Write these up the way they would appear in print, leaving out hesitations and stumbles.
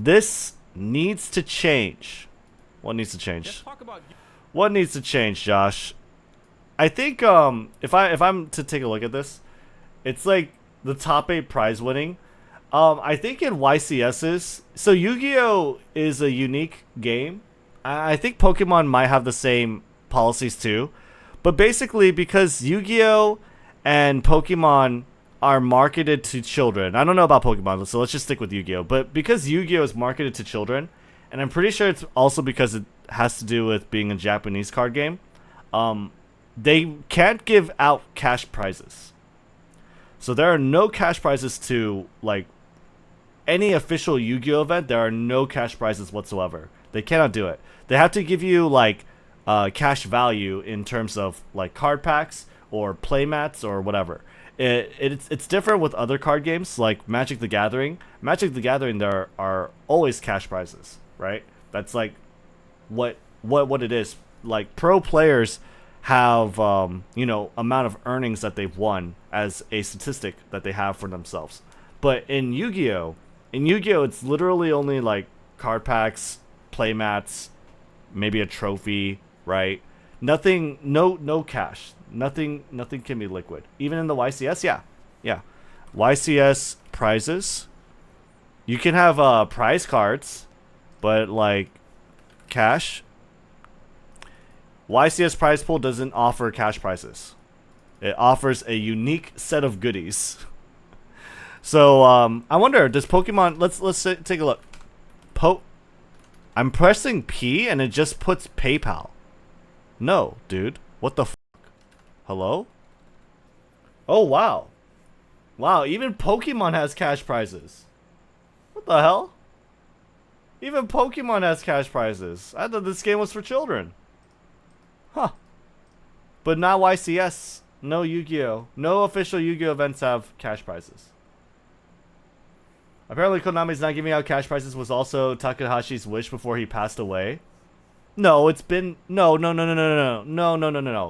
This needs to change. What needs to change? What needs to change, Josh? I think if I'm to take a look at this, it's like the top 8 prize winning. I think in YCS's, so Yu-Gi-Oh is a unique game. I think Pokemon might have the same policies too, but basically because Yu-Gi-Oh and Pokemon are marketed to children. I don't know about Pokemon, so let's just stick with Yu-Gi-Oh. But because Yu-Gi-Oh is marketed to children, and I'm pretty sure it's also because it has to do with being a Japanese card game, they can't give out cash prizes. So there are no cash prizes to like any official Yu-Gi-Oh event. There are no cash prizes whatsoever. They cannot do it. They have to give you like cash value in terms of like card packs or playmats or whatever. It's different with other card games like Magic the Gathering. Magic the Gathering, there are always cash prizes, right? That's like what it is. Like pro players have amount of earnings that they've won as a statistic that they have for themselves. But in Yu-Gi-Oh, it's literally only like card packs, playmats, maybe a trophy, right? Nothing, no cash. Nothing can be liquid. Even in the YCS, yeah. YCS prizes. You can have prize cards, but like cash. YCS prize pool doesn't offer cash prizes. It offers a unique set of goodies. So I wonder, does Pokemon? Let's take a look. I'm pressing P and it just puts PayPal. No, dude. What the? Hello? Oh wow. Wow. Even Pokemon has cash prizes. What the hell? Even Pokemon has cash prizes. I thought this game was for children. Huh. But not YCS. No Yu-Gi-Oh. No official Yu-Gi-Oh events have cash prizes. Apparently Konami's not giving out cash prizes was also Takahashi's wish before he passed away. No, it's been no.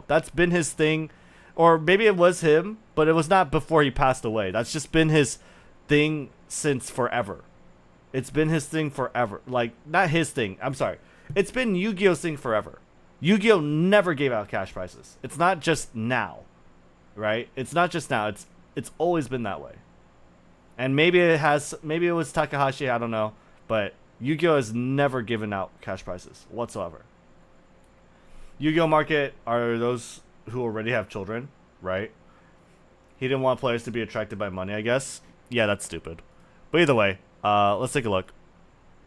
That's been his thing. Or maybe it was him, but it was not before he passed away. That's just been his thing since forever. It's been his thing forever. Like, not his thing. I'm sorry. It's been Yu-Gi-Oh's thing forever. Yu-Gi-Oh never gave out cash prizes. It's not just now, right? It's not just now. It's always been that way. And maybe it was Takahashi, I don't know, but Yu-Gi-Oh has never given out cash prizes whatsoever. Yu-Gi-Oh market are those who already have children, right? He didn't want players to be attracted by money, I guess. Yeah, that's stupid. But either way, let's take a look.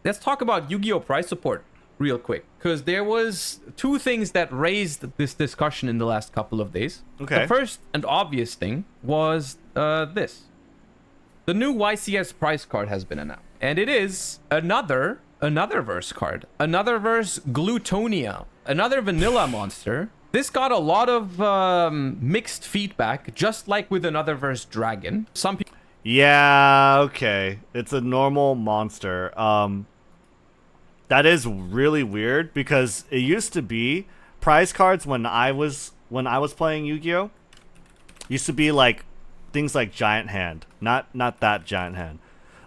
Let's talk about Yu-Gi-Oh prize support real quick, because there was two things that raised this discussion in the last couple of days. Okay. The first and obvious thing was this. The new YCS prize card has been announced, and it is another verse card. Another verse Glutonia, another vanilla monster. This got a lot of mixed feedback, just like with another verse Dragon. Some people... Yeah, okay. It's a normal monster. That is really weird because it used to be prize cards when I was playing Yu-Gi-Oh! Used to be like things like Giant Hand. Not that Giant Hand.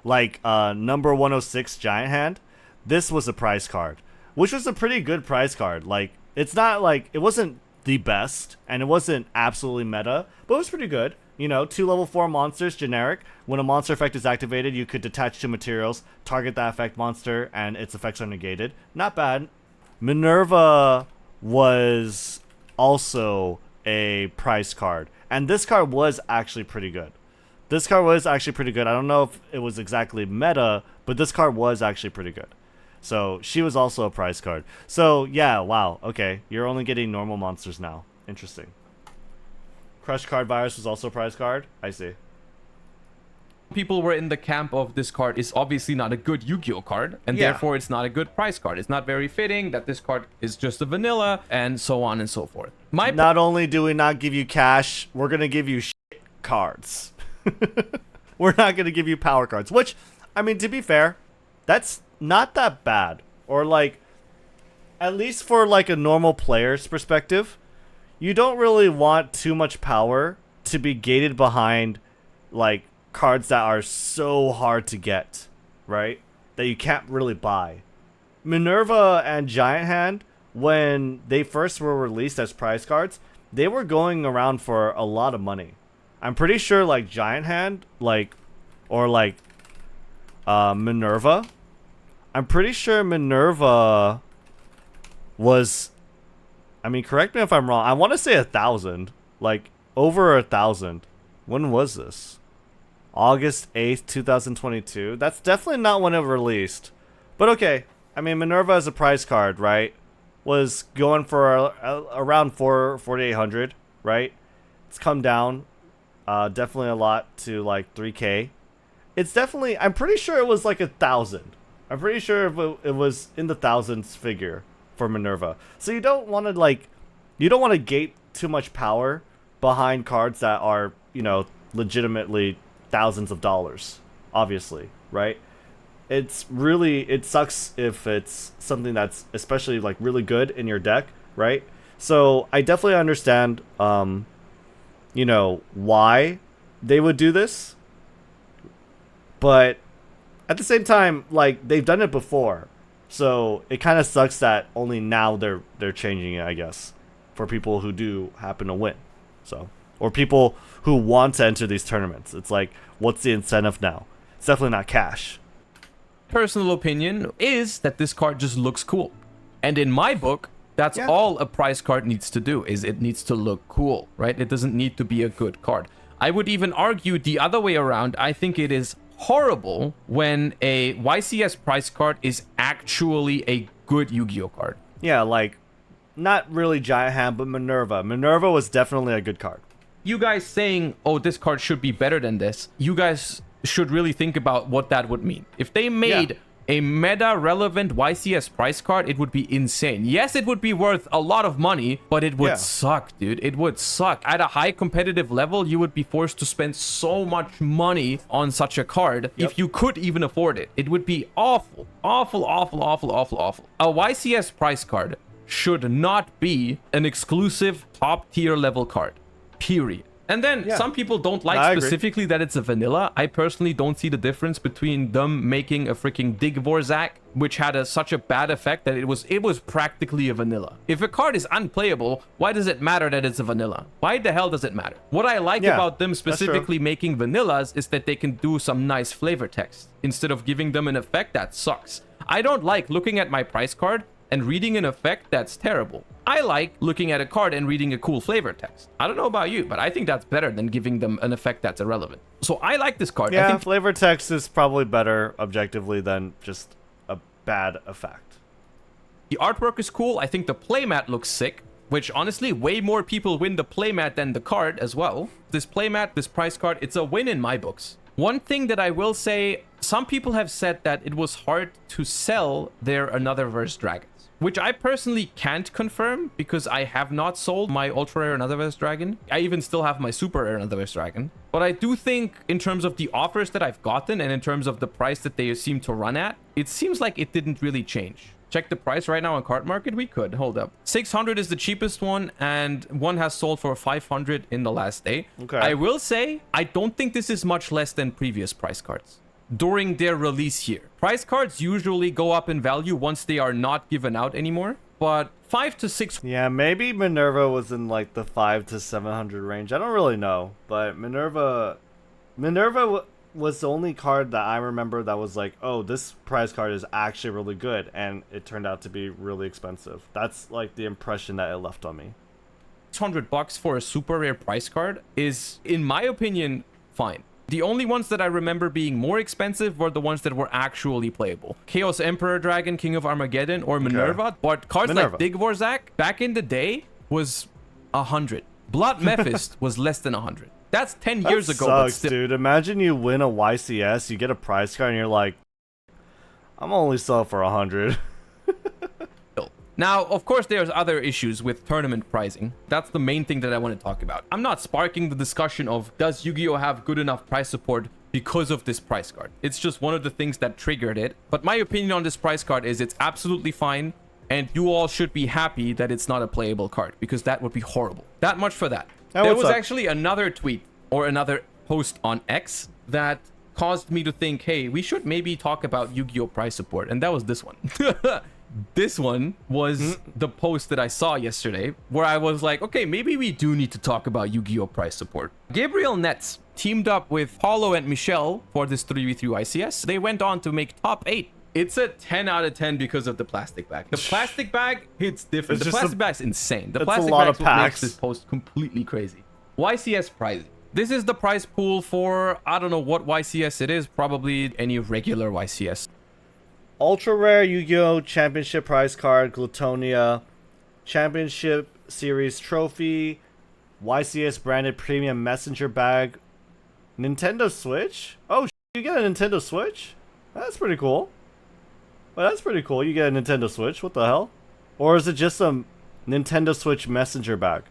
Like number 106 Giant Hand. This was a prize card, which was a pretty good prize card. Like, it's not like, it wasn't the best and it wasn't absolutely meta, but it was pretty good. You know, 2 level 4 monsters, generic. When a monster effect is activated, you could detach 2 materials, target that effect monster, and its effects are negated. Not bad. Minerva was also a prize card, and this card was actually pretty good. I don't know if it was exactly meta, but this card was actually pretty good. So she was also a prize card. So yeah, wow, okay. You're only getting normal monsters now. Interesting. Crush Card Virus was also a prize card. I see. People were in the camp of this card is obviously not a good Yu-Gi-Oh card, and therefore it's not a good prize card. It's not very fitting that this card is just a vanilla, and so on and so forth. Not only do we not give you cash, we're gonna give you shit cards. We're not gonna give you power cards, which, I mean, to be fair, that's not that bad. Or like, at least for like a normal player's perspective, you don't really want too much power to be gated behind like cards that are so hard to get, right? that you can't really buy. Minerva and Giant Hand, when they first were released as prize cards, they were going around for a lot of money. I'm pretty sure like Giant Hand, or Minerva. I'm pretty sure Minerva was, I mean, correct me if I'm wrong. I want to say 1,000, like over 1,000. When was this? August 8th, 2022. That's definitely not when it released. But okay, I mean, Minerva as a prize card, right, was going for around 4,800, right? It's come down definitely a lot to like 3K. It's definitely, I'm pretty sure it was like 1,000. I'm pretty sure it was in the thousands figure for Minerva. So you don't want to gate too much power behind cards that are, you know, legitimately thousands of dollars, obviously, right? It sucks if it's something that's especially like really good in your deck, right? So I definitely understand, you know, why they would do this, but at the same time, like, they've done it before, so it kind of sucks that only now they're changing it, I guess, for people who do happen to win, so, or people who want to enter these tournaments. It's like, what's the incentive now? It's definitely not cash. Personal opinion is that this card just looks cool, and in my book, that's all a prize card needs to do, is it needs to look cool, right? It doesn't need to be a good card. I would even argue the other way around. I think it is horrible when a YCS prize card is actually a good Yu-Gi-Oh card. Yeah, like, not really Giant Hand, but Minerva. Minerva was definitely a good card. You guys saying, oh, this card should be better than this, you guys should really think about what that would mean. If they made a meta-relevant YCS price card, it would be insane. Yes, it would be worth a lot of money, but it would suck, dude. It would suck. At a high competitive level, you would be forced to spend so much money on such a card if you could even afford it. It would be awful. Awful, awful, awful, awful, awful. A YCS price card should not be an exclusive top-tier level card. Period. And then some people don't like specifically that it's a vanilla. I personally don't see the difference between them making a freaking Digvorzak, which had such a bad effect that it was practically a vanilla. If a card is unplayable, why does it matter that it's a vanilla? Why the hell does it matter? What I like about them specifically making vanillas is that they can do some nice flavor text instead of giving them an effect that sucks. I don't like looking at my price card and reading an effect that's terrible. I like looking at a card and reading a cool flavor text. I don't know about you, but I think that's better than giving them an effect that's irrelevant. So I like this card. Yeah, I think flavor text is probably better objectively than just a bad effect. The artwork is cool. I think the playmat looks sick, which honestly, way more people win the playmat than the card as well. This playmat, this price card, it's a win in my books. One thing that I will say, some people have said that it was hard to sell their Another Verse Dragons, which I personally can't confirm because I have not sold my Ultra Rare Another Verse Dragon. I even still have my Super Rare Another Verse Dragon. But I do think in terms of the offers that I've gotten and in terms of the price that they seem to run at, it seems like it didn't really change. Check the price right now on Card Market. We could. Hold up. 600 is the cheapest one, and one has sold for 500 in the last day. Okay. I will say, I don't think this is much less than previous price cards during their release year. Price cards usually go up in value once they are not given out anymore, but 5 to 6. Yeah, maybe Minerva was in like the 500 to 700 range. I don't really know, but Minerva was the only card that I remember that was like, oh, this prize card is actually really good, and it turned out to be really expensive. That's like the impression that it left on me. $600 for a super rare price card is, in my opinion, fine. The only ones that I remember being more expensive were the ones that were actually playable. Chaos Emperor Dragon, King of Armageddon, or Minerva. But cards like Digvorzak, back in the day, was 100. Blood Mephist was less than 100. That's 10 years ago. Sucks, but still. Dude. Imagine you win a YCS, you get a prize card, and you're like, I'm only selling for 100. Now, of course, there's other issues with tournament pricing. That's the main thing that I want to talk about. I'm not sparking the discussion of, does Yu-Gi-Oh have good enough price support because of this price card? It's just one of the things that triggered it. But my opinion on this price card is it's absolutely fine, and you all should be happy that it's not a playable card, because that would be horrible. That much for that. There was actually another tweet or another post on X that caused me to think, hey, we should maybe talk about Yu-Gi-Oh! Prize support. And that was this one. This one was the post that I saw yesterday where I was like, okay, maybe we do need to talk about Yu-Gi-Oh! Prize support. Gabriel Netz teamed up with Paulo and Michelle for this 3v3 YCS. They went on to make top 8. It's a 10 out of 10 because of the plastic bag. The plastic bag hits different. The plastic bag's insane. The plastic bag is what makes this post completely crazy. YCS prize. This is the prize pool for, I don't know what YCS it is, probably any regular YCS. Ultra rare Yu-Gi-Oh! Championship prize card, Glutonia, Championship Series trophy, YCS branded premium messenger bag, Nintendo Switch? Oh, you get a Nintendo Switch? That's pretty cool. Well, that's pretty cool. You get a Nintendo Switch. What the hell? Or is it just a Nintendo Switch messenger bag?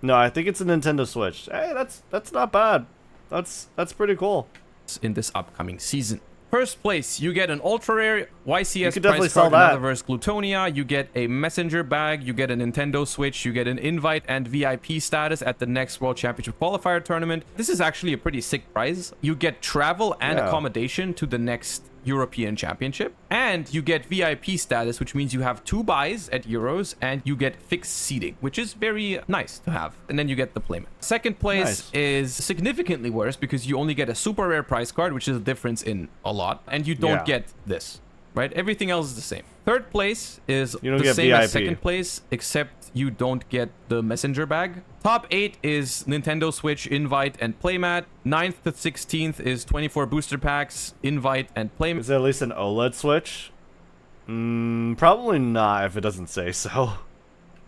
No, I think it's a Nintendo Switch. Hey, that's not bad. That's pretty cool. In this upcoming season. First place, you get an ultra rare YCS prize card, Anotherverse Glutonia. You get a messenger bag. You get a Nintendo Switch. You get an invite and VIP status at the next World Championship Qualifier tournament. This is actually a pretty sick prize. You get travel and accommodation to the next European Championship, and you get VIP status, which means you have 2 buys at Euros, and you get fixed seating, which is very nice to have. And then you get the playmat. Second place is significantly worse because you only get a super rare prize card, which is a difference in a lot, and you don't get this, right? Everything else is the same. Third place is the same as second place, except you don't get the messenger bag. Top 8 is Nintendo Switch, invite, and playmat. 9th to 16th is 24 booster packs, invite, and playmat. Is there at least an OLED Switch? Probably not if it doesn't say so.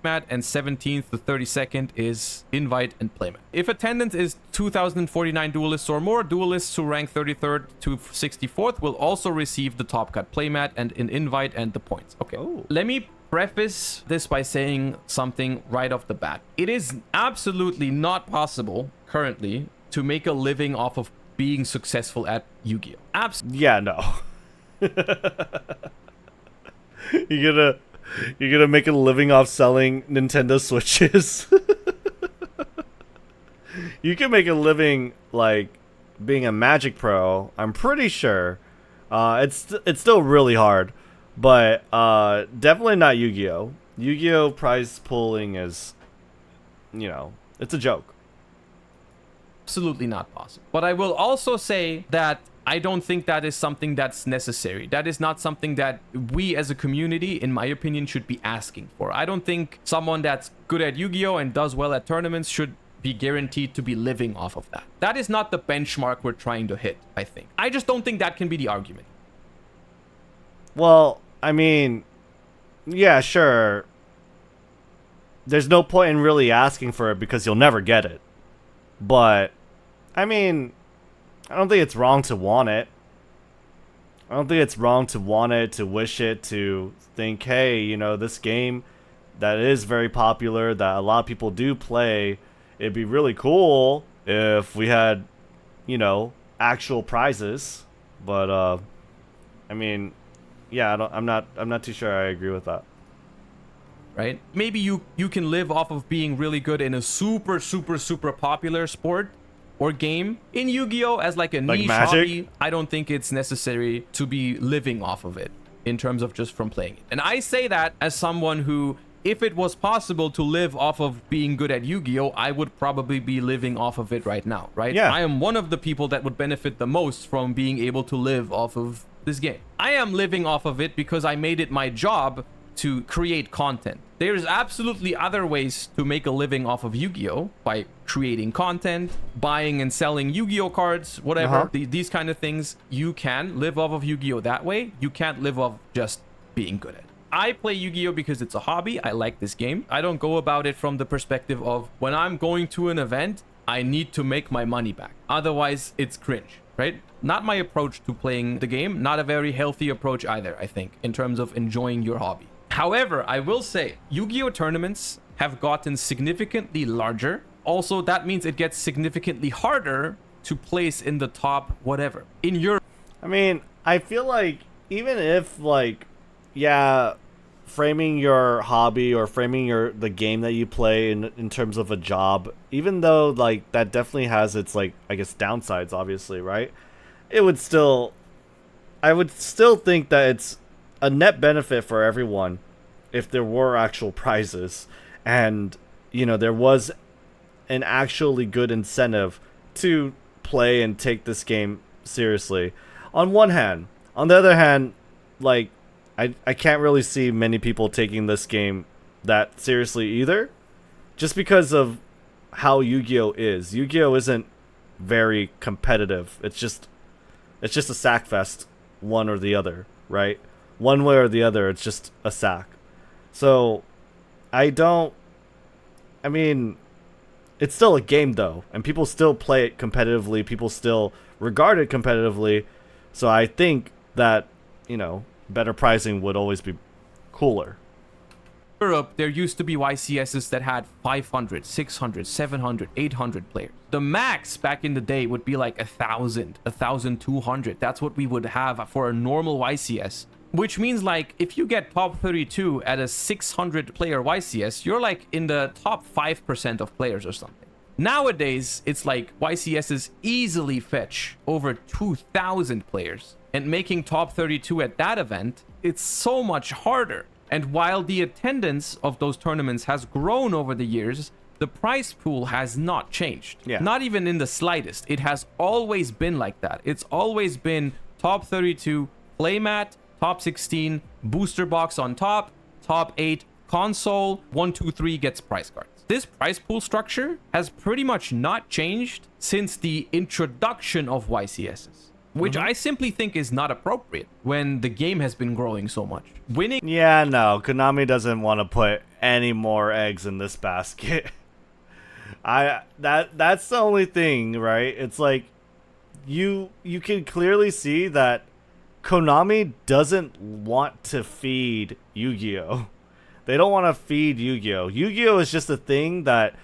And 17th to 32nd is invite and playmat. If attendance is 2,049 duelists or more, duelists who rank 33rd to 64th will also receive the top cut playmat and an invite and the points. Okay. Let me preface this by saying something right off the bat. It is absolutely not possible currently to make a living off of being successful at Yu-Gi-Oh! Yeah, no. You're gonna make a living off selling Nintendo Switches. You can make a living like being a Magic Pro. I'm pretty sure. It's still really hard, but definitely not Yu-Gi-Oh. Yu-Gi-Oh prize pooling is, you know, it's a joke. Absolutely not possible. But I will also say that I don't think that is something that's necessary. That is not something that we as a community, in my opinion, should be asking for. I don't think someone that's good at Yu-Gi-Oh! And does well at tournaments should be guaranteed to be living off of that. That is not the benchmark we're trying to hit, I think. I just don't think that can be the argument. Well, I mean, yeah, sure. There's no point in really asking for it because you'll never get it. But, I mean, I don't think it's wrong to want it. I don't think it's wrong to want it, to wish it, to think, hey, you know, this game that is very popular, that a lot of people do play, it'd be really cool if we had, you know, actual prizes. But, I mean, yeah, I'm not too sure I agree with that. Right? Maybe you can live off of being really good in a super popular sport or game. In Yu-Gi-Oh! As like a niche hobby, I don't think it's necessary to be living off of it in terms of just from playing it. And I say that as someone who, if it was possible to live off of being good at Yu-Gi-Oh!, I would probably be living off of it right now, right? Yeah. I am one of the people that would benefit the most from being able to live off of this game. I am living off of it because I made it my job to create content. There's absolutely other ways to make a living off of Yu-Gi-Oh! By creating content, buying and selling Yu-Gi-Oh! Cards, whatever. These kind of things. You can live off of Yu-Gi-Oh! that way. You can't live off just being good at it. I play Yu-Gi-Oh! Because it's a hobby. I like this game. I don't go about it from the perspective of when I'm going to an event, I need to make my money back. Otherwise, it's cringe, right? Not my approach to playing the game. Not a very healthy approach either, I think, in terms of enjoying your hobby. However, I will say, Yu-Gi-Oh! Tournaments have gotten significantly larger. Also, that means it gets significantly harder to place in the top whatever. In Europe, I mean, I feel like even if, like, yeah, framing your hobby or framing the game that you play in terms of a job, even though like that definitely has its like I guess downsides, obviously, right? It would still, I would still think that it's a net benefit for everyone if there were actual prizes and there was an actually good incentive to play and take this game seriously. On one hand, on the other hand, like I can't really see many people taking this game that seriously either, just because of how Yu-Gi-Oh is. Yu-Gi-Oh isn't very competitive. It's just a sack fest, one or the other, right? One way or the other, it's just a sack. So I mean, it's still a game though, and people still play it competitively. People still regard it competitively. So I think that, better pricing would always be cooler. Europe, there used to be YCSs that had 500, 600, 700, 800 players. The max back in the day would be like 1,000, 1,200. That's what we would have for a normal YCS. Which means like if you get top 32 at a 600 player YCS, you're like in the top 5% of players or something. Nowadays, it's like YCSs easily fetch over 2,000 players. And making top 32 at that event, it's so much harder. And while the attendance of those tournaments has grown over the years, the prize pool has not changed. Yeah. Not even in the slightest. It has always been like that. It's always been top 32, playmat, top 16, booster box on top, top 8, console, 1, 2, 3 gets prize cards. This prize pool structure has pretty much not changed since the introduction of YCSs. Which I simply think is not appropriate when the game has been growing so much. Winning... Yeah, no, Konami doesn't want to put any more eggs in this basket. That's the only thing, right? It's like you can clearly see that Konami doesn't want to feed Yu-Gi-Oh. They don't want to feed Yu-Gi-Oh. Yu-Gi-Oh is just a thing that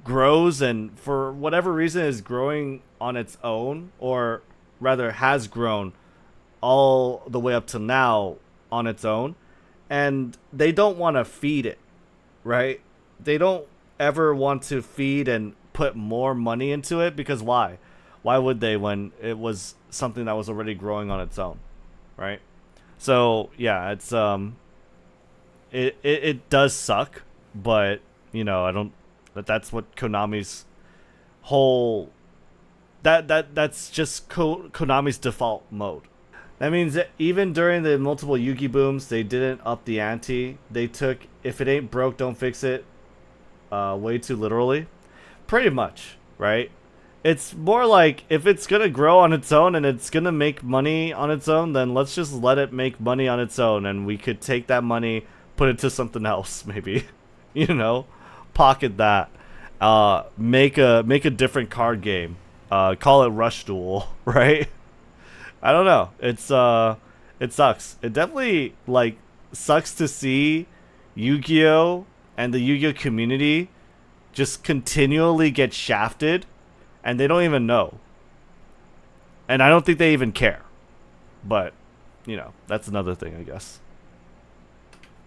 grows and for whatever reason is growing on its own, or rather has grown all the way up to now on its own, and they don't want to feed it, right? They don't ever want to feed and put more money into it, because why would they when it was something that was already growing on its own, right? So yeah, it's it does suck, but I don't, that's what Konami's whole that's just Konami's default mode. That means that even during the multiple Yugi booms, they didn't up the ante. They took, if it ain't broke, don't fix it, way too literally. Pretty much, right? It's more like, if it's going to grow on its own and it's going to make money on its own, then let's just let it make money on its own, and we could take that money, put it to something else, maybe. Pocket that. Make a different card game. Call it Rush Duel, right? I don't know. It sucks. It definitely sucks to see Yu-Gi-Oh and the Yu-Gi-Oh community just continually get shafted, and they don't even know. And I don't think they even care. But, that's another thing, I guess.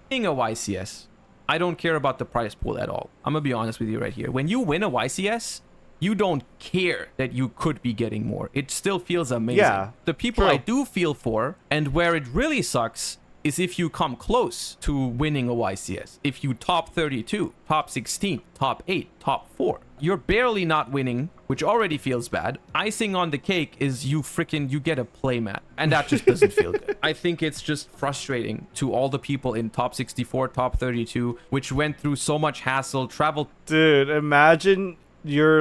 Being a YCS, I don't care about the prize pool at all. I'm gonna be honest with you right here. When you win a YCS, you don't care that you could be getting more. It still feels amazing. Yeah, the people true. I do feel for, and where it really sucks, is if you come close to winning a YCS. If you top 32, top 16, top 8, top 4. You're barely not winning, which already feels bad. Icing on the cake is you get a playmat. And that just doesn't feel good. I think it's just frustrating to all the people in top 64, top 32, which went through so much hassle, travel. Dude, imagine you're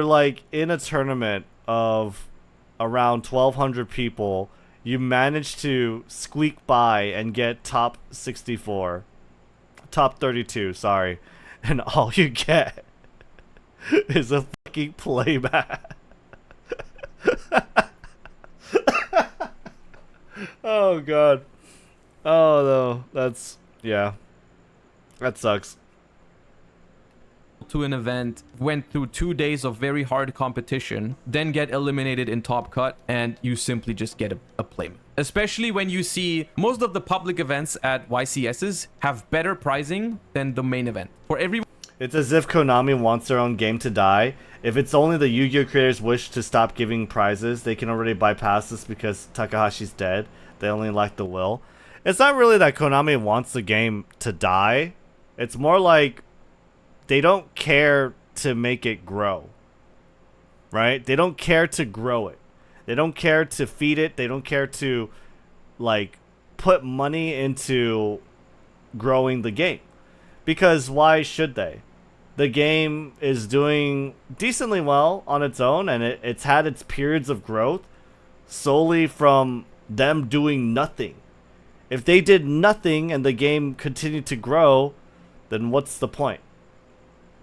in a tournament of around 1,200 people. You manage to squeak by and get top 64. Top 32, sorry. And all you get is a fucking playmat. Oh, God. Oh, no. Yeah. That sucks. to an event, went through 2 days of very hard competition, then get eliminated in Top Cut, and you simply just get a playmat. Especially when you see most of the public events at YCSs have better pricing than the main event. For everyone, it's as if Konami wants their own game to die. If it's only the Yu-Gi-Oh creators wish to stop giving prizes, they can already bypass this because Takahashi's dead. They only lack the will. It's not really that Konami wants the game to die. It's more like they don't care to make it grow. Right? They don't care to grow it. They don't care to feed it. They don't care to, like, put money into growing the game. Because why should they? The game is doing decently well on its own, and it's had its periods of growth solely from them doing nothing. If they did nothing and the game continued to grow, then what's the point?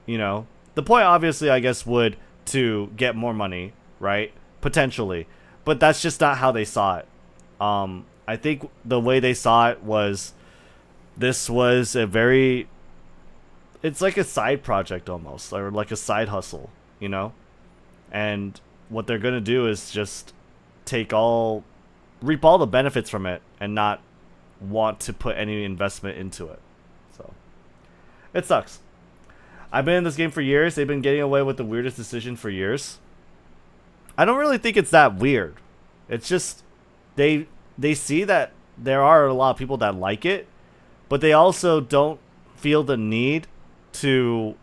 You know? The point, obviously, I guess, would to get more money, right? Potentially. But that's just not how they saw it. I think the way they saw it was, this was a very... It's like a side project almost, or like a side hustle, you know? And what they're going to do is just reap all the benefits from it and not want to put any investment into it. So, it sucks. I've been in this game for years. They've been getting away with the weirdest decision for years. I don't really think it's that weird. It's just they see that there are a lot of people that like it, but they also don't feel the need to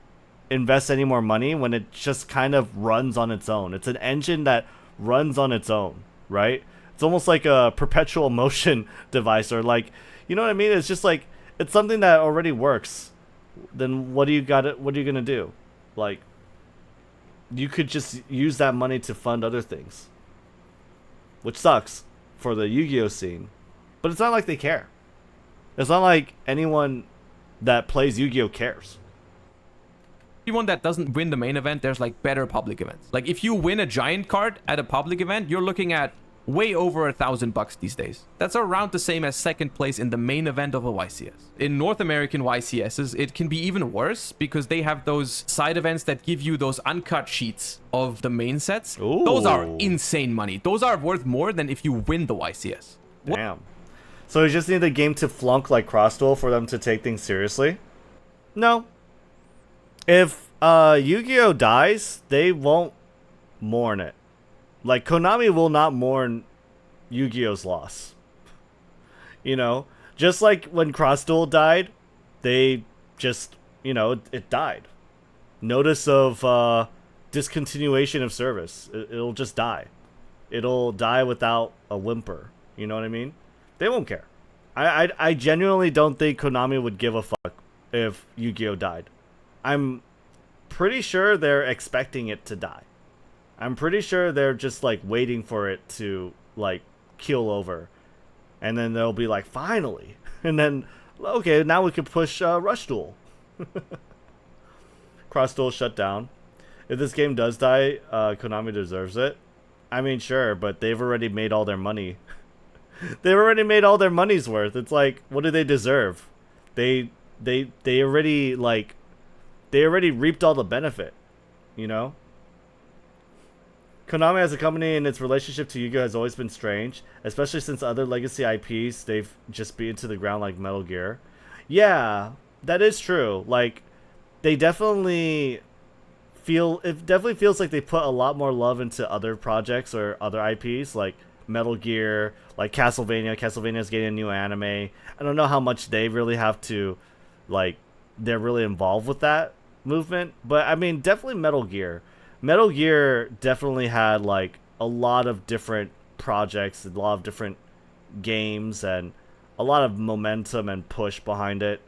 invest any more money when it just kind of runs on its own. It's an engine that runs on its own, right? It's almost like a perpetual motion device, or like, you know what I mean? It's just like, it's something that already works. Then what are you gonna do? Like, you could just use that money to fund other things, which sucks for the Yu-Gi-Oh scene. But it's not like they care. It's not like anyone that plays Yu-Gi-Oh cares. everyone that doesn't win the main event, there's like better public events. Like if you win a giant card at a public event, you're looking at way over $1,000 these days. That's around the same as second place in the main event of a YCS. In North American YCSs, it can be even worse because they have those side events that give you those uncut sheets of the main sets. Ooh. Those are insane money. Those are worth more than if you win the YCS. Damn. So you just need the game to flunk like Cross Duel for them to take things seriously? No. If Yu-Gi-Oh dies, they won't mourn it. Like, Konami will not mourn Yu-Gi-Oh's loss. You know? Just like when Cross Duel died, they just, you know, it died. Notice of discontinuation of service. It'll just die. It'll die without a whimper. You know what I mean? They won't care. I genuinely don't think Konami would give a fuck if Yu-Gi-Oh died. I'm pretty sure they're expecting it to die. I'm pretty sure they're just like waiting for it to like keel over, and then they'll be like, finally, and then okay, now we can push Rush Duel. Cross Duel shut down. If this game does die, Konami deserves it. I mean, sure, but they've already made all their money. They've already made all their money's worth. It's like, what do they deserve? They already like, they already reaped all the benefit, you know? Konami as a company and its relationship to Yu-Gi-Oh has always been strange, especially since other legacy IPs they've just beaten to the ground like Metal Gear. Yeah, that is true. Like, they definitely feel, it definitely feels like they put a lot more love into other projects or other IPs like Metal Gear, like Castlevania. Castlevania's getting a new anime. I don't know how much they really have to, like, they're really involved with that movement, but I mean, definitely Metal Gear. Metal Gear definitely had like a lot of different projects, a lot of different games, and a lot of momentum and push behind it.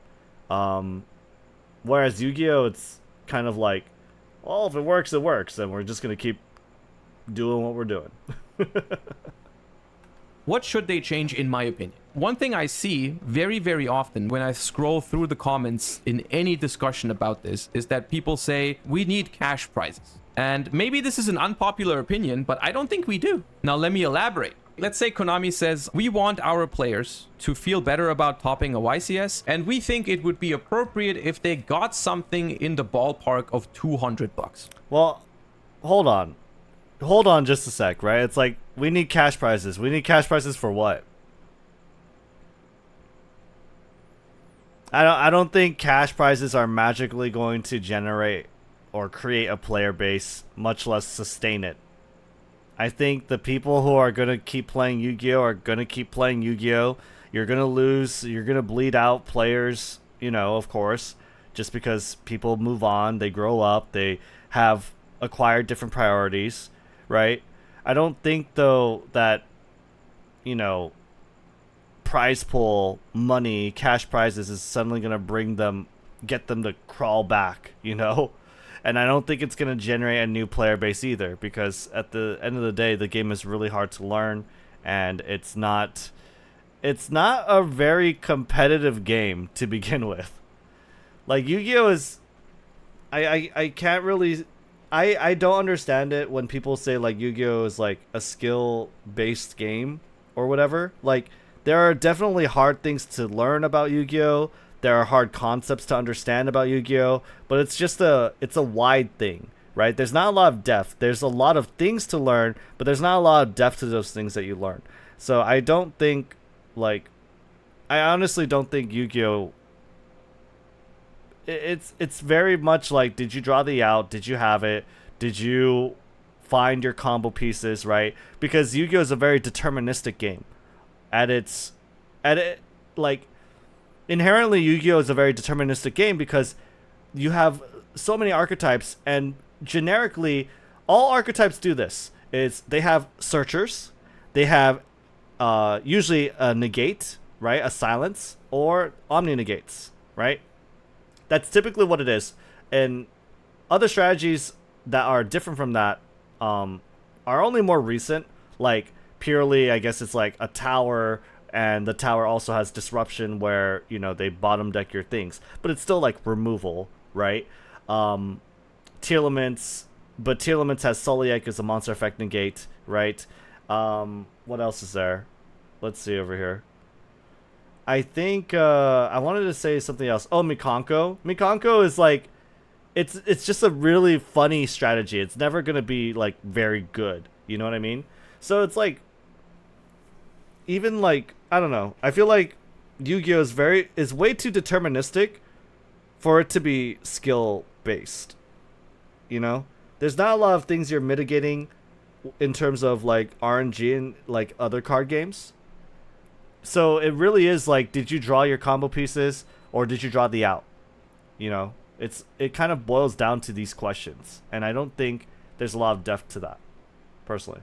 Whereas Yu-Gi-Oh, it's kind of like, well, if it works, it works, and we're just gonna keep doing what we're doing. What should they change, in my opinion? One thing I see very, very often when I scroll through the comments in any discussion about this is that people say, we need cash prizes. And maybe this is an unpopular opinion, but I don't think we do. Now, let me elaborate. Let's say Konami says, we want our players to feel better about topping a YCS, and we think it would be appropriate if they got something in the ballpark of $200. Well, hold on. Hold on just a sec, right? It's like, we need cash prizes. We need cash prizes for what? I don't think cash prizes are magically going to generate or create a player base, much less sustain it. I think the people who are going to keep playing Yu-Gi-Oh are going to keep playing Yu-Gi-Oh. You're going to lose, you're going to bleed out players, you know, of course, just because people move on, they grow up, they have acquired different priorities, right? I don't think, though, that, you know, prize pool money, cash prizes is suddenly going to get them to crawl back, you know? And I don't think it's going to generate a new player base either, because at the end of the day, the game is really hard to learn, and it's not a very competitive game to begin with. Like, Yu-Gi-Oh is, I can't really, I don't understand it when people say like Yu-Gi-Oh is like a skill-based game or whatever. Like, there are definitely hard things to learn about Yu-Gi-Oh. There are hard concepts to understand about Yu-Gi-Oh, but it's a wide thing, right? There's not a lot of depth. There's a lot of things to learn, but there's not a lot of depth to those things that you learn. So I don't think, like, I honestly don't think Yu-Gi-Oh, it's very much like, did you draw the out? Did you have it? Did you find your combo pieces, right? Because Yu-Gi-Oh is a very deterministic game. Inherently, Yu-Gi-Oh is a very deterministic game because you have so many archetypes, and generically, all archetypes do this. They have searchers, they have usually a negate, right, a silence, or omni-negates, right? That's typically what it is. And other strategies that are different from that are only more recent, like purely, I guess it's like a tower, and the tower also has disruption where, you know, they bottom deck your things, but it's still like removal, right? Tearlaments, but Tearlaments has Soliek as a monster effect negate, right? What else is there? Let's see over here. I think I wanted to say something else. Oh, Mikanko. Mikanko is like, it's just a really funny strategy. It's never gonna be like very good. You know what I mean? So it's like, even like, I don't know. I feel like Yu-Gi-Oh is way too deterministic for it to be skill based. You know, there's not a lot of things you're mitigating in terms of like RNG and like other card games. So it really is like, did you draw your combo pieces or did you draw the out? You know, it kind of boils down to these questions, and I don't think there's a lot of depth to that, personally.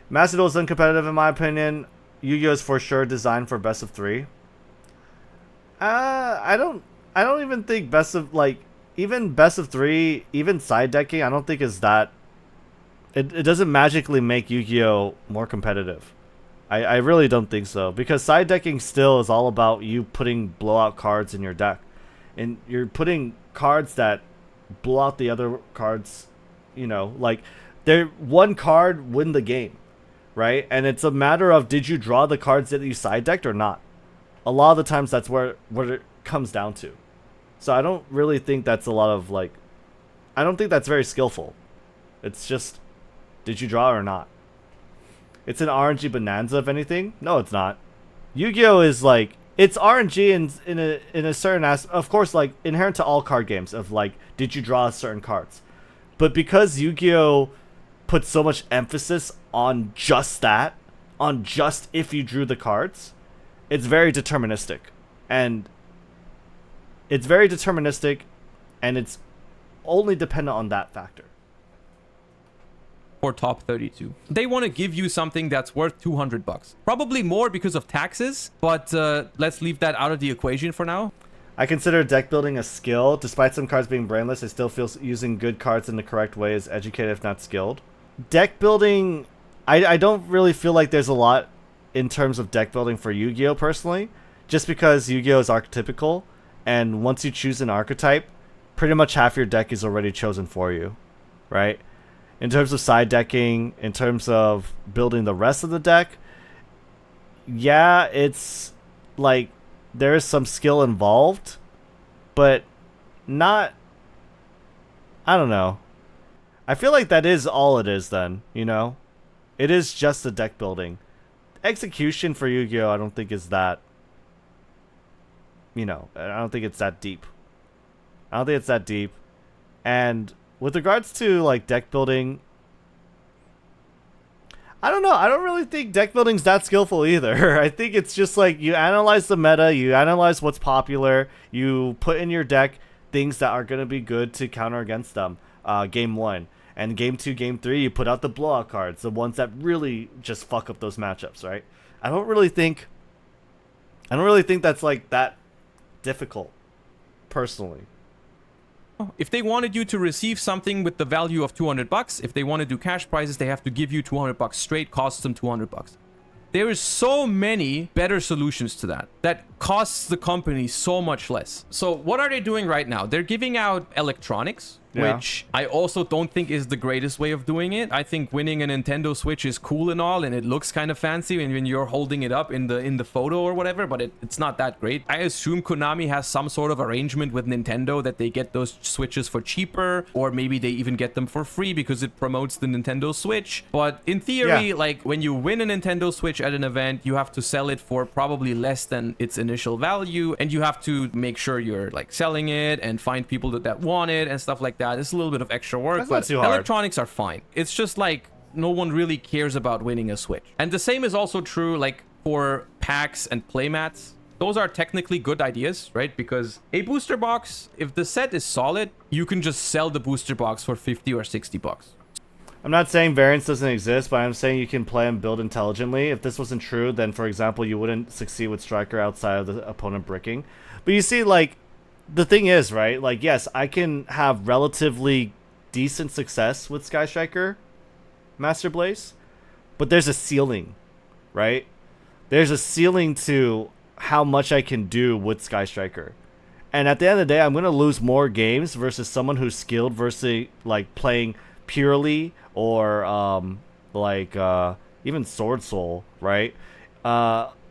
Master Duel is uncompetitive in my opinion. Yu-Gi-Oh is for sure designed for best of 3. I don't even think even best of 3, even side decking, I don't think is that. It doesn't magically make Yu-Gi-Oh more competitive. I really don't think so, because side decking still is all about you putting blowout cards in your deck, and you're putting cards that blow out the other cards. You know, like, one card win the game. Right? And it's a matter of, did you draw the cards that you side decked or not? A lot of the times that's what it comes down to. So I don't really think that's a lot of like, I don't think that's very skillful. It's just, did you draw or not? It's an RNG bonanza, if anything. No, it's not. Yu-Gi-Oh is like, it's RNG in a certain aspect, of course, like inherent to all card games, of like, did you draw certain cards? But because Yu-Gi-Oh put so much emphasis on just that, on just if you drew the cards, it's very deterministic. And it's only dependent on that factor. Or top 32. They want to give you something that's worth $200. Probably more because of taxes, but let's leave that out of the equation for now. I consider deck building a skill. Despite some cards being brainless, I still feel using good cards in the correct way is educated if not skilled. Deck building, I don't really feel like there's a lot in terms of deck building for Yu-Gi-Oh personally, just because Yu-Gi-Oh is archetypical, and once you choose an archetype, pretty much half your deck is already chosen for you, right? In terms of side decking, in terms of building the rest of the deck, yeah, it's like there's some skill involved, but not. I don't know. I feel like that is all it is then, you know? It is just the deck building. Execution for Yu-Gi-Oh! I don't think is that, you know, I don't think it's that deep. I don't think it's that deep. And with regards to like deck building, I don't know. I don't really think deck building's that skillful either. I think it's just like you analyze the meta, you analyze what's popular, you put in your deck things that are going to be good to counter against them. Game 1. And game 2, game 3, you put out the blowout cards, the ones that really just fuck up those matchups, right? I don't really think that's like that difficult, personally. If they wanted you to receive something with the value of $200, if they want to do cash prizes, they have to give you $200 straight, costs them $200. There is so many better solutions to that costs the company so much less. So what are they doing right now? They're giving out electronics, which I also don't think is the greatest way of doing it. I think winning a Nintendo Switch is cool and all, and it looks kind of fancy when you're holding it up in the photo or whatever, but it's not that great. I assume Konami has some sort of arrangement with Nintendo that they get those Switches for cheaper, or maybe they even get them for free because it promotes the Nintendo Switch. But in theory, like when you win a Nintendo Switch at an event, you have to sell it for probably less than its initial value, and you have to make sure you're like selling it and find people that want it and stuff like that. It's a little bit of extra work. That's but not too hard. Electronics are fine. It's just like no one really cares about winning a Switch. And the same is also true like for packs and playmats. Those are technically good ideas, right? Because a booster box, if the set is solid, you can just sell the booster box for $50 or $60. I'm not saying variance doesn't exist, but I'm saying you can play and build intelligently. If this wasn't true, then, for example, you wouldn't succeed with Striker outside of the opponent bricking. But you see, like, the thing is, right? Like, yes, I can have relatively decent success with Sky Striker Master Blaze, but there's a ceiling, right? There's a ceiling to how much I can do with Sky Striker. And at the end of the day, I'm going to lose more games versus someone who's skilled versus, like, playing purely or even Sword Soul, right?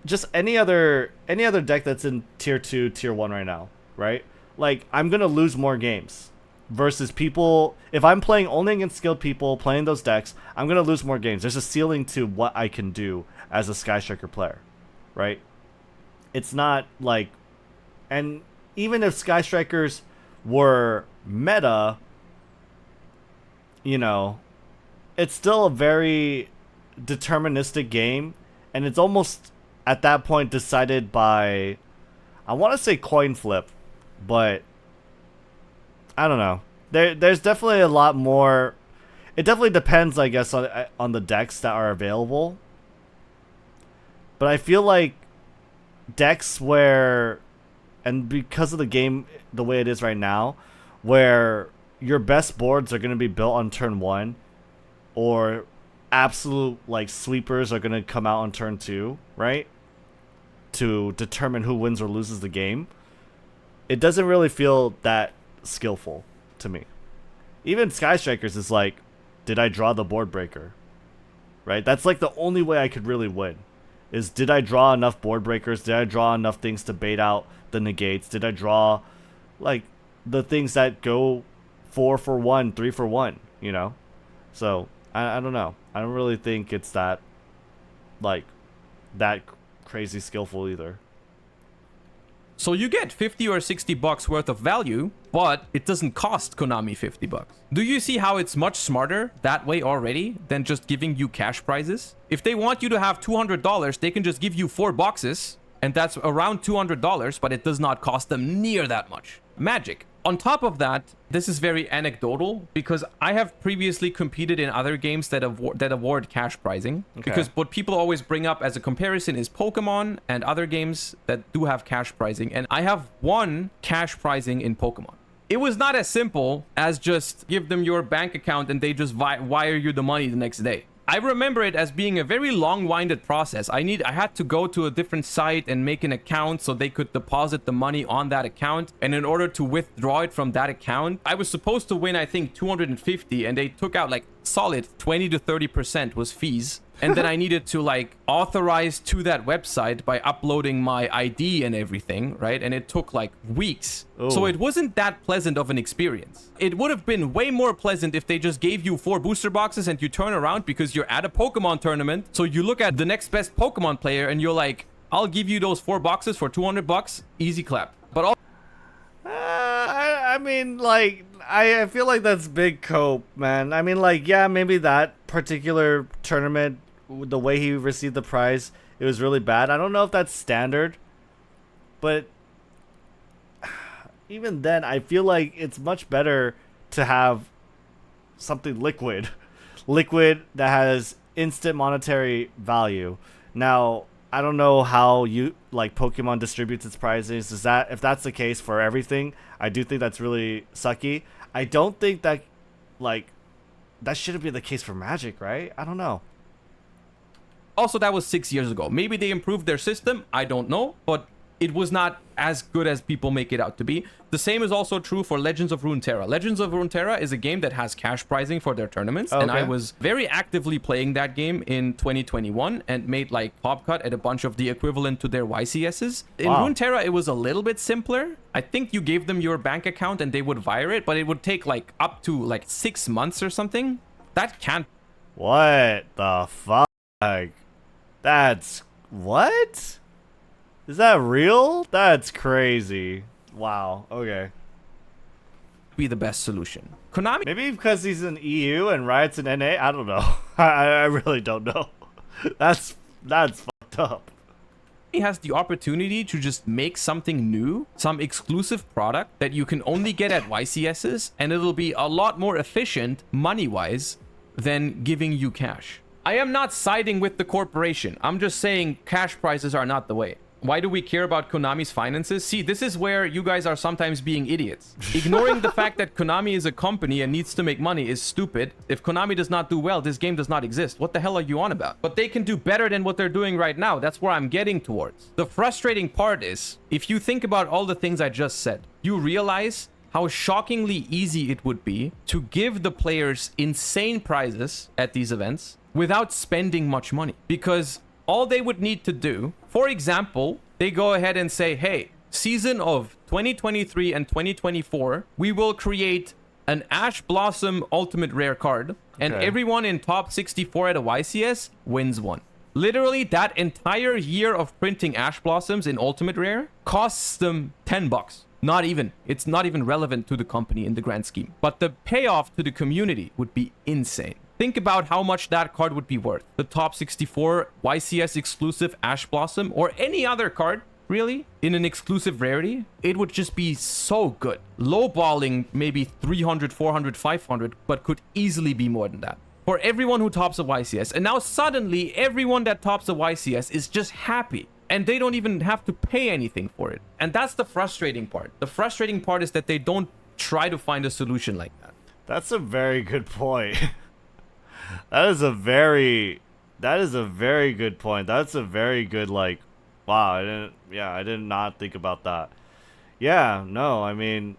Just any other deck that's in tier 2, tier 1 right now, right? Like, I'm gonna lose more games versus people. If I'm playing only against skilled people playing those decks, I'm gonna lose more games. There's a ceiling to what I can do as a Sky Striker player, right? It's not like, and even if Sky Strikers were meta, you know, it's still a very deterministic game, and it's almost at that point decided by, I want to say coin flip, but I don't know. There's definitely a lot more. It definitely depends, I guess, on the decks that are available. But I feel like decks where, and because of the game the way it is right now, where your best boards are going to be built on turn 1, or absolute like sweepers are going to come out on turn 2, right? To determine who wins or loses the game. It doesn't really feel that skillful to me. Even Sky Strikers is like, did I draw the board breaker? Right? That's like the only way I could really win. Is, did I draw enough board breakers? Did I draw enough things to bait out the negates? Did I draw like the things that go 4 for 1, 3 for 1, you know? So I don't know. I don't really think it's that like that crazy skillful either. So you get $50 or $60 worth of value, but it doesn't cost Konami $50. Do you see how it's much smarter that way already than just giving you cash prizes? If they want you to have $200, they can just give you 4 boxes, and that's around $200, but it does not cost them near that much. Magic. On top of that, this is very anecdotal because I have previously competed in other games that award cash prizing. Okay. Because what people always bring up as a comparison is Pokemon and other games that do have cash prizing. And I have won cash prizing in Pokemon. It was not as simple as just give them your bank account and they just wire you the money the next day. I remember it as being a very long-winded process. I had to go to a different site and make an account so they could deposit the money on that account. And in order to withdraw it from that account, I was supposed to win, I think, 250, and they took out like solid 20 to 30% was fees. And then I needed to like authorize to that website by uploading my ID and everything, right? And it took like weeks. Ooh. So it wasn't that pleasant of an experience. It would have been way more pleasant if they just gave you 4 booster boxes and you turn around because you're at a Pokemon tournament. So you look at the next best Pokemon player and you're like, I'll give you those 4 boxes for $200. Easy clap. But all I mean, like, I feel like that's big cope, man. I mean, like, yeah, maybe that particular tournament, the way he received the prize, it was really bad. I don't know if that's standard, but even then, I feel like it's much better to have something liquid, liquid that has instant monetary value. Now, I don't know how you like Pokemon distributes its prizes. Is that if that's the case for everything? I do think that's really sucky. I don't think that like that shouldn't be the case for Magic, right? I don't know. Also, that was 6 years ago. Maybe they improved their system. I don't know, but it was not as good as people make it out to be. The same is also true for Legends of Runeterra. Legends of Runeterra is a game that has cash prizing for their tournaments. Okay. And I was very actively playing that game in 2021 and made like top cut at a bunch of the equivalent to their YCSs. In Wow. Runeterra, it was a little bit simpler. I think you gave them your bank account and they would wire it, but it would take like up to like 6 months or something. That can't. What the fuck? That's what? Is that real? That's crazy. Wow. Okay. Be the best solution. Konami Maybe because he's in EU and Riot's in NA. I don't know. I really don't know. That's fucked up. has the opportunity to just make something new, some exclusive product that you can only get at YCSs, and it'll be a lot more efficient money-wise than giving you cash. I am not siding with the corporation. I'm just saying cash prices are not the way. Why do we care about Konami's finances? See, this is where you guys are sometimes being idiots. Ignoring the fact that Konami is a company and needs to make money is stupid. If Konami does not do well, this game does not exist. What the hell are you on about? But they can do better than what they're doing right now. That's where I'm getting towards. The frustrating part is, if you think about all the things I just said, you realize how shockingly easy it would be to give the players insane prizes at these events without spending much money. Because all they would need to do, for example, they go ahead and say, hey, season of 2023 and 2024, we will create an Ash Blossom Ultimate Rare card, and everyone in top 64 at a YCS wins one. Literally, that entire year of printing Ash Blossoms in Ultimate Rare costs them $10. Not even. It's not even relevant to the company in the grand scheme. But the payoff to the community would be insane. Think about how much that card would be worth. The top 64 YCS exclusive Ash Blossom or any other card, really, in an exclusive rarity, it would just be so good. Lowballing maybe 300, 400, 500, but could easily be more than that. For everyone who tops a YCS. And now suddenly, everyone that tops a YCS is just happy. And they don't even have to pay anything for it. And that's the frustrating part. The frustrating part is that they don't try to find a solution like that. That's a very good point. That is a very good point. That's a very good, like, wow, I did not think about that. Yeah, no, I mean,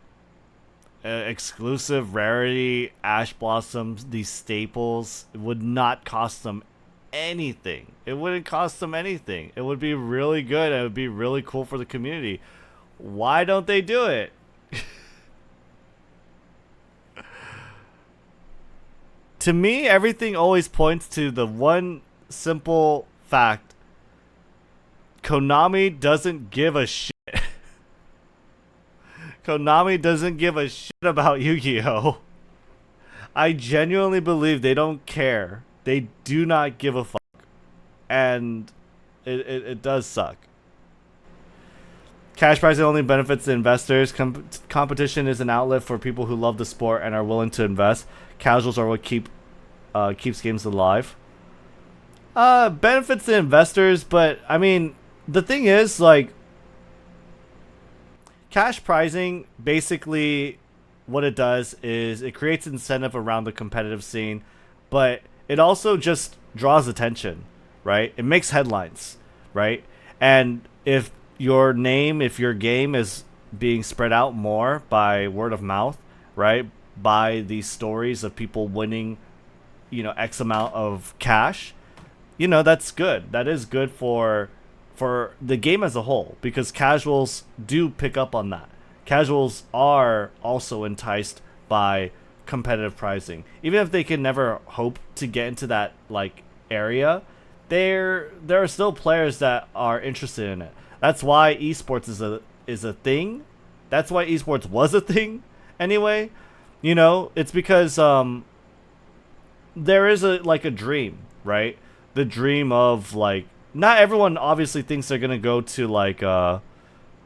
exclusive rarity, Ash Blossoms, these staples, it would not cost them anything. It wouldn't cost them anything. It would be really good. It would be really cool for the community. Why don't they do it? To me, everything always points to the one simple fact. Konami doesn't give a shit. Konami doesn't give a shit about Yu-Gi-Oh! I genuinely believe they don't care. They do not give a fuck. And it does suck. Cash pricing only benefits the investors. Competition is an outlet for people who love the sport and are willing to invest. Casuals are what keeps games alive. Benefits the investors, but I mean, the thing is, like, cash pricing, basically what it does is it creates incentive around the competitive scene, but it also just draws attention, right? It makes headlines, right? And if your game is being spread out more by word of mouth, right? By these stories of people winning you know, X amount of cash, you know, that's good. That is good for the game as a whole, because casuals do pick up on that. Casuals are also enticed by competitive pricing, even if they can never hope to get into that like area. There are still players that are interested in it. That's why esports is a thing. That's why esports was a thing anyway. You know, it's because there is a like a dream, right? The dream of like, not everyone obviously thinks they're gonna go to like I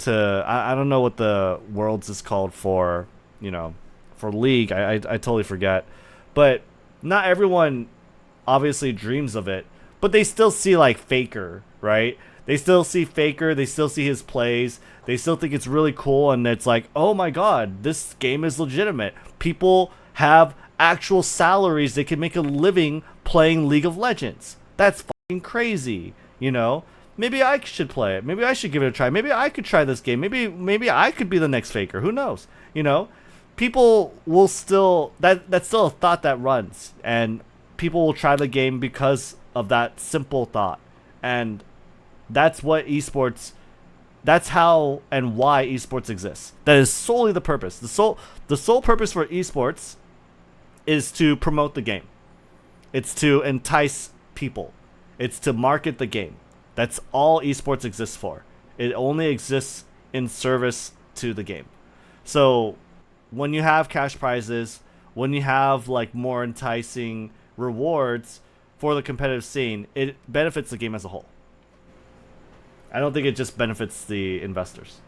don't know what the worlds is called for, you know, for League. I totally forget, but not everyone obviously dreams of it, but they still see like Faker, right? They still see Faker, they still see his plays, they still think it's really cool, and it's like, oh my god, this game is legitimate. People have actual salaries, they can make a living playing League of Legends. That's fucking crazy, you know? Maybe I should play it. Maybe I should give it a try. Maybe I could try this game. Maybe I could be the next Faker. Who knows? You know? People will still, that's still a thought that runs, and people will try the game because of that simple thought. And that's what esports, that's how and why esports exists. That is solely the purpose. The sole purpose for esports is to promote the game. It's to entice people. It's to market the game. That's all esports exists for. It only exists in service to the game. So when you have cash prizes, when you have like more enticing rewards for the competitive scene, it benefits the game as a whole. I don't think it just benefits the investors.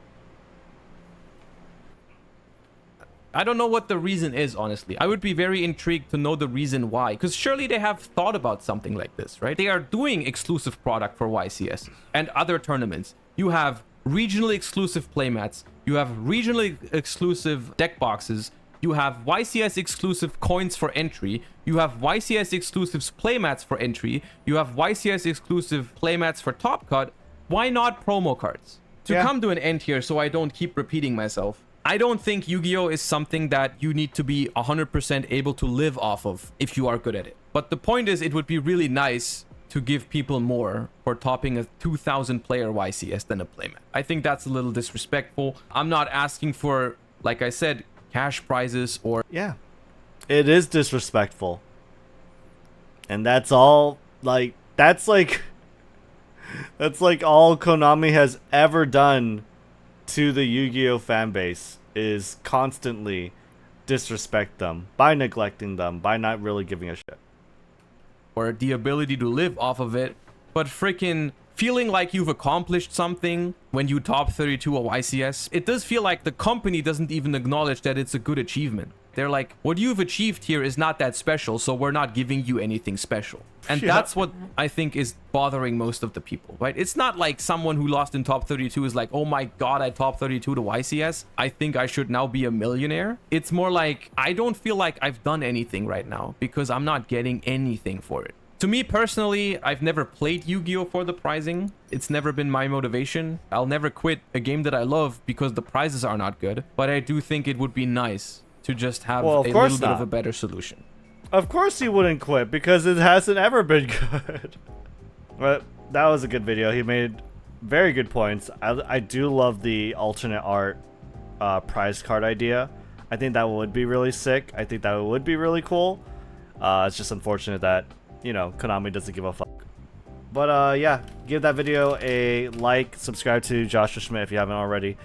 I don't know what the reason is, honestly. I would be very intrigued to know the reason why, because surely they have thought about something like this, right? They are doing exclusive product for YCS and other tournaments. You have regionally exclusive playmats, you have regionally exclusive deck boxes, you have YCS exclusive coins for entry, you have YCS exclusive playmats for entry, you have YCS exclusive playmats for top cut. Why not promo cards? To come to an end here, so I don't keep repeating myself, I don't think Yu-Gi-Oh is something that you need to be 100% able to live off of if you are good at it. But the point is, it would be really nice to give people more for topping a 2,000 player YCS than a playmat. I think that's a little disrespectful. I'm not asking for, like I said, cash prizes or... Yeah, it is disrespectful. And that's all, like, that's like all Konami has ever done to the Yu-Gi-Oh fan base, is constantly disrespect them by neglecting them, by not really giving a shit. Or the ability to live off of it, but freaking feeling like you've accomplished something when you top 32 at YCS. It does feel like the company doesn't even acknowledge that it's a good achievement. They're like, what you've achieved here is not that special, so we're not giving you anything special. And that's what I think is bothering most of the people, right? It's not like someone who lost in top 32 is like, oh my god, I top 32 to YCS. I think I should now be a millionaire. It's more like, I don't feel like I've done anything right now because I'm not getting anything for it. To me personally, I've never played Yu-Gi-Oh for the prizing. It's never been my motivation. I'll never quit a game that I love because the prizes are not good. But I do think it would be nice to just have a little bit of a better solution. Of course he wouldn't quit, because it hasn't ever been good. But that was a good video. He made very good points. I do love the alternate art prize card idea. I think that would be really sick. I think that would be really cool. It's just unfortunate that, you know, Konami doesn't give a fuck. But yeah, give that video a like, subscribe to Joshua Schmidt if you haven't already.